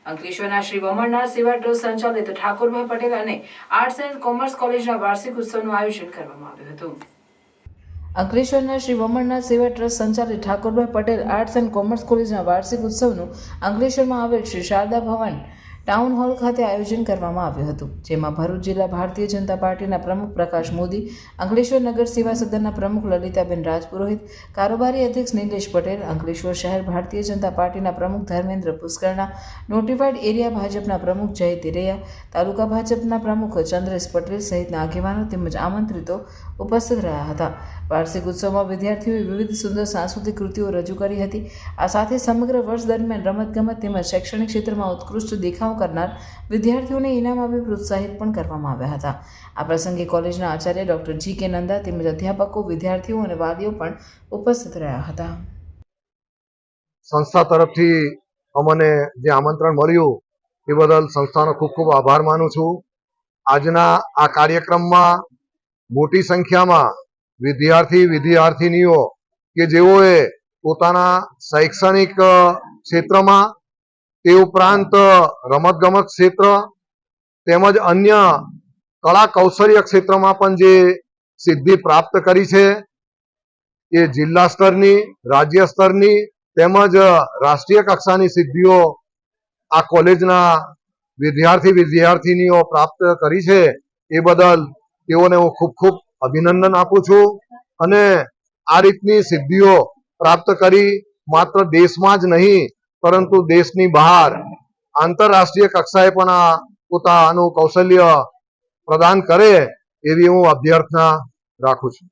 અંકલેશ્વરના શ્રી વમણનાથ સેવા ટ્રસ્ટ સંચાલિત ઠાકોરભાઈ પટેલ અને આર્ટ્સ એન્ડ કોમર્સ કોલેજના વાર્ષિક ઉત્સવનું આયોજન કરવામાં આવ્યું હતું। અંકલેશ્વરના શ્રી વમણનાથ સેવા ટ્રસ્ટ સંચાલિત Thakorbhai Patel arts and commerce કોલેજના વાર્ષિક ઉત્સવનું અંકલેશ્વરમાં આવેલ શ્રી શારદા ભવન ટાઉન હોલ ખાતે આયોજન કરવામાં આવ્યું હતું, જેમાં ભરૂચ જિલ્લા ભારતીય જનતા પાર્ટીના પ્રમુખ પ્રકાશ મોદી, અંકલેશ્વર નગર સેવા સદનના પ્રમુખ લલિતાબેન રાજપુરોહિત, કારોબારી અધ્યક્ષ નિલેશ પટેલ, અંકલેશ્વર શહેર ભારતીય જનતા પાર્ટીના પ્રમુખ ધર્મેન્દ્ર પુષ્કરણા, નોટિફાઈડ એરિયા ભાજપના પ્રમુખ જય તિરૈયા, તાલુકા ભાજપના પ્રમુખ ચંદ્રેશ પટેલ સહિતના આગેવાનો તેમજ આમંત્રિતો ઉપસ્થિત રહ્યા હતા। વાર્ષિક ઉત્સવમાં વિદ્યાર્થીઓએ વિવિધ સુંદર સાંસ્કૃતિક કૃતિઓ રજૂ કરી હતી। આ સાથે સમગ્ર વર્ષ દરમિયાન રમતગમત તેમજ શૈક્ષણિક ક્ષેત્રમાં ઉત્કૃષ્ટ દેખાવ કરનાર વિદ્યાર્થીઓને ઇનામ આપી પ્રોત્સાહિત પણ કરવામાં આવ્યા હતા। આ પ્રસંગે કોલેજના આચાર્ય ડોક્ટર જી કે નંદા તેમજ અધ્યાપકો, વિદ્યાર્થીઓ અને વાલીઓ પણ ઉપસ્થિત રહ્યા હતા। સંસ્થા તરફથી અમને જે આમંત્રણ મળ્યું એ બદલ સંસ્થાનો ખૂબ ખૂબ આભાર માનું છું। આજના આ કાર્યક્રમમાં મોટી સંખ્યામાં વિદ્યાર્થીનીઓ કે જેઓએ પોતાના શૈક્ષણિક ક્ષેત્રમાં તે ઉપરાંત રમતગમત ક્ષેત્ર તેમજ અન્ય કળા કૌશલ્ય ક્ષેત્રમાં પણ જે સિદ્ધિ પ્રાપ્ત કરી છે એ જિલ્લા સ્તરની, રાજ્ય સ્તરની તેમજ રાષ્ટ્રીય કક્ષાની સિદ્ધિઓ આ કોલેજના વિદ્યાર્થીનીઓ પ્રાપ્ત કરી છે। એ બદલ તેઓને હું ખૂબ ખૂબ અભિનંદન આપું છું અને આ રીતની સિદ્ધિઓ પ્રાપ્ત કરી માત્ર દેશમાં જ નહીં પરંતુ દેશની બહાર આંતરરાષ્ટ્રીય કક્ષાએ પણ આ પોતાનું કૌશલ્ય પ્રદાન કરે એવી હું અભ્યર્થના રાખું છું।